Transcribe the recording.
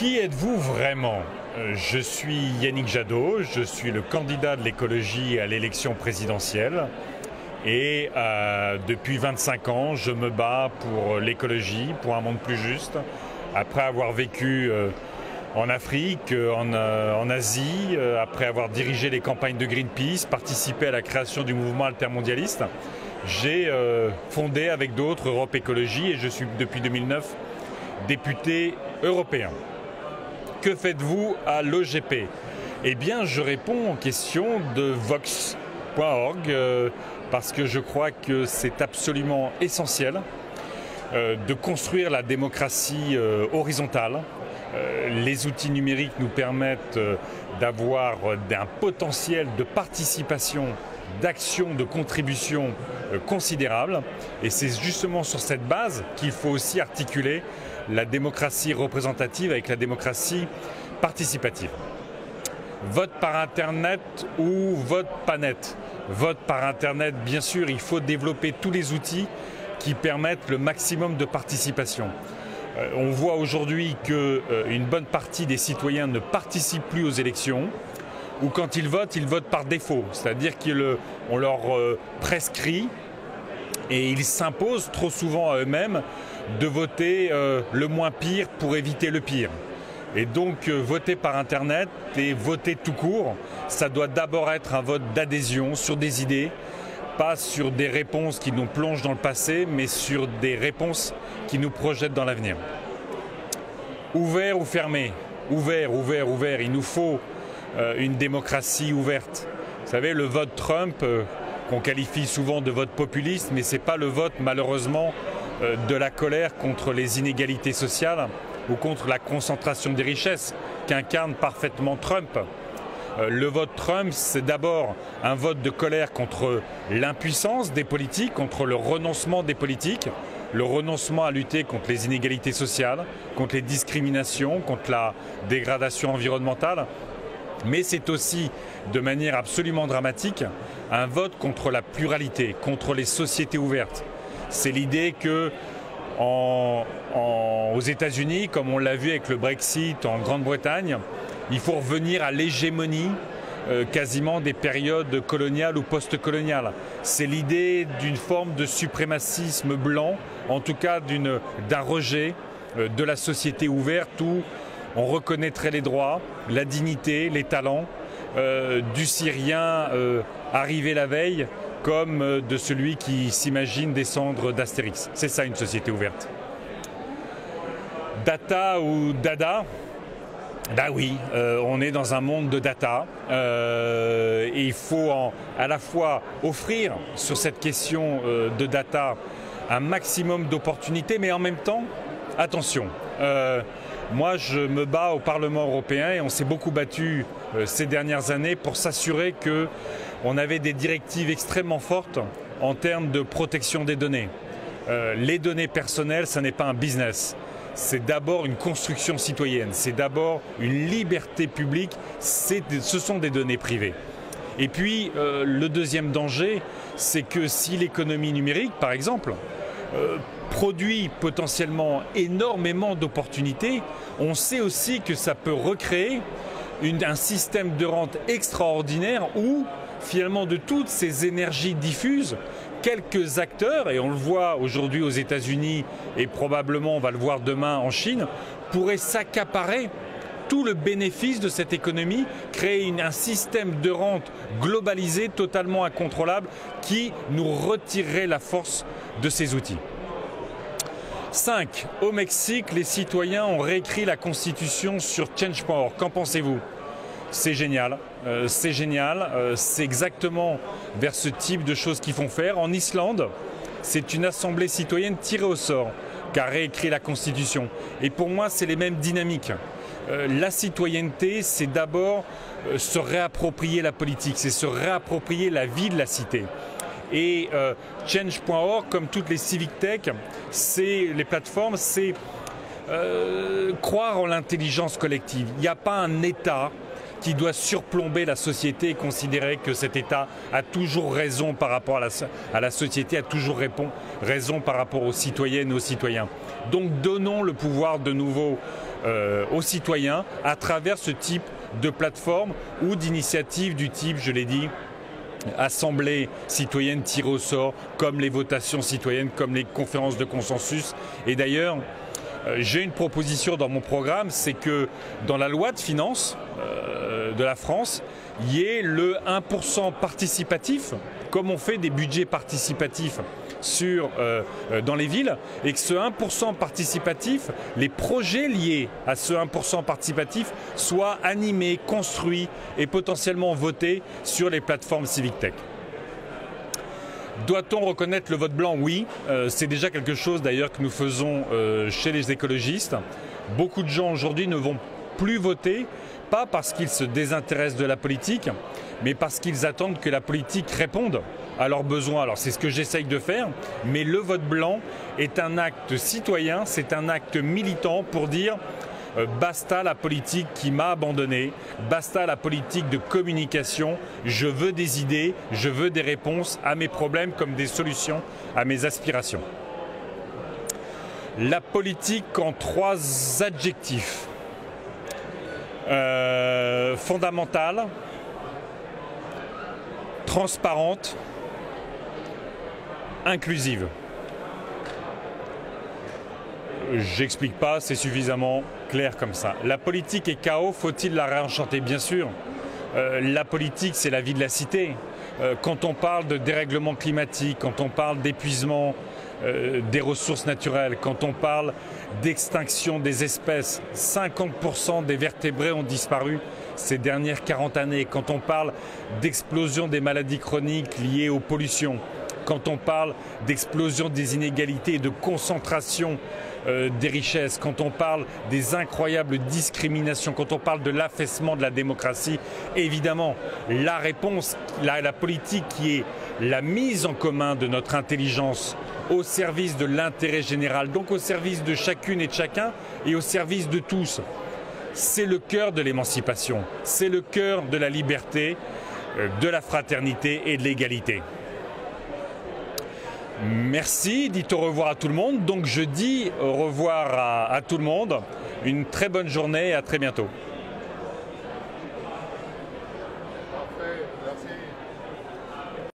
Qui êtes-vous vraiment? Je suis Yannick Jadot, je suis le candidat de l'écologie à l'élection présidentielle et depuis 25 ans, je me bats pour l'écologie, pour un monde plus juste. Après avoir vécu en Afrique, en Asie, après avoir dirigé les campagnes de Greenpeace, participé à la création du mouvement altermondialiste, j'ai fondé avec d'autres Europe Écologie et je suis depuis 2009 député européen. Que faites-vous à l'OGP? Eh bien, je réponds aux questions de Vox.org parce que je crois que c'est absolument essentiel de construire la démocratie horizontale. Les outils numériques nous permettent d'avoir un potentiel de participation, d'action, de contribution considérable. Et c'est justement sur cette base qu'il faut aussi articuler la démocratie représentative avec la démocratie participative. Vote par Internet ou vote pas net? Vote par Internet, bien sûr, il faut développer tous les outils qui permettent le maximum de participation. On voit aujourd'hui qu'une bonne partie des citoyens ne participent plus aux élections, ou quand ils votent par défaut, c'est-à-dire qu'on leur prescrit et ils s'imposent trop souvent à eux-mêmes de voter le moins pire pour éviter le pire. Et donc voter par Internet et voter tout court, ça doit d'abord être un vote d'adhésion sur des idées, pas sur des réponses qui nous plongent dans le passé, mais sur des réponses qui nous projettent dans l'avenir. Ouvert ou fermé? Ouvert, ouvert, ouvert. Il nous faut une démocratie ouverte. Vous savez, le vote Trump, qu'on qualifie souvent de vote populiste, mais ce n'est pas le vote, malheureusement, de la colère contre les inégalités sociales ou contre la concentration des richesses qu'incarne parfaitement Trump. Le vote Trump, c'est d'abord un vote de colère contre l'impuissance des politiques, contre le renoncement des politiques, le renoncement à lutter contre les inégalités sociales, contre les discriminations, contre la dégradation environnementale. Mais c'est aussi, de manière absolument dramatique, un vote contre la pluralité, contre les sociétés ouvertes. C'est l'idée que aux États-Unis, comme on l'a vu avec le Brexit en Grande-Bretagne, il faut revenir à l'hégémonie quasiment des périodes coloniales ou post-coloniales. C'est l'idée d'une forme de suprémacisme blanc, en tout cas d'un rejet de la société ouverte où on reconnaîtrait les droits, la dignité, les talents du Syrien arrivé la veille, comme de celui qui s'imagine descendre d'Astérix. C'est ça une société ouverte. Data ou dada? Ben oui, on est dans un monde de data et il faut à la fois offrir sur cette question de data un maximum d'opportunités, mais en même temps, attention. Moi, je me bats au Parlement européen et on s'est beaucoup battu ces dernières années pour s'assurer qu'on avait des directives extrêmement fortes en termes de protection des données. Les données personnelles, ce n'est pas un business. C'est d'abord une construction citoyenne, c'est d'abord une liberté publique, ce sont des données privées. Et puis, le deuxième danger, c'est que si l'économie numérique, par exemple, produit potentiellement énormément d'opportunités, on sait aussi que ça peut recréer un système de rente extraordinaire où, finalement, de toutes ces énergies diffuses, quelques acteurs, et on le voit aujourd'hui aux États-Unis et probablement on va le voir demain en Chine, pourraient s'accaparer tout le bénéfice de cette économie, créer un système de rente globalisé, totalement incontrôlable, qui nous retirerait la force de ces outils. 5. Au Mexique, les citoyens ont réécrit la Constitution sur Change.org. Qu'en pensez-vous? C'est génial, c'est exactement vers ce type de choses qu'ils font faire. En Islande, c'est une assemblée citoyenne tirée au sort qui a réécrit la Constitution. Et pour moi, c'est les mêmes dynamiques. La citoyenneté, c'est d'abord se réapproprier la politique, c'est se réapproprier la vie de la cité. Et Change.org, comme toutes les civic tech, les plateformes, c'est croire en l'intelligence collective. Il n'y a pas un État qui doit surplomber la société et considérer que cet État a toujours raison par rapport à la société, a toujours raison par rapport aux citoyennes et aux citoyens. Donc donnons le pouvoir de nouveau aux citoyens à travers ce type de plateforme ou d'initiatives du type, je l'ai dit, assemblées citoyennes tirées au sort, comme les votations citoyennes, comme les conférences de consensus. Et d'ailleurs, j'ai une proposition dans mon programme, c'est que dans la loi de finances de la France, il y ait le 1% participatif, comme on fait des budgets participatifs dans les villes, et que ce 1% participatif, les projets liés à ce 1% participatif soient animés, construits et potentiellement votés sur les plateformes Civic Tech. Doit-on reconnaître le vote blanc? Oui, c'est déjà quelque chose d'ailleurs que nous faisons chez les écologistes. Beaucoup de gens aujourd'hui ne vont plus voter, pas parce qu'ils se désintéressent de la politique, mais parce qu'ils attendent que la politique réponde à leurs besoins. Alors c'est ce que j'essaye de faire, mais le vote blanc est un acte citoyen, c'est un acte militant pour dire basta la politique qui m'a abandonné, basta la politique de communication, je veux des idées, je veux des réponses à mes problèmes comme des solutions à mes aspirations. La politique en 3 adjectifs. Fondamentale, transparente, inclusive. J'explique pas, c'est suffisamment clair comme ça. La politique est chaos, faut-il la réenchanter? Bien sûr. La politique, c'est la vie de la cité. Quand on parle de dérèglement climatique, quand on parle d'épuisement des ressources naturelles, quand on parle d'extinction des espèces, 50% des vertébrés ont disparu ces dernières 40 années. Quand on parle d'explosion des maladies chroniques liées aux pollutions, quand on parle d'explosion des inégalités et de concentration des richesses, quand on parle des incroyables discriminations, quand on parle de l'affaissement de la démocratie, évidemment, la réponse, la politique qui est la mise en commun de notre intelligence au service de l'intérêt général, donc au service de chacune et de chacun et au service de tous, c'est le cœur de l'émancipation, c'est le cœur de la liberté, de la fraternité et de l'égalité. Merci, dites au revoir à tout le monde. Donc je dis au revoir à tout le monde. Une très bonne journée et à très bientôt.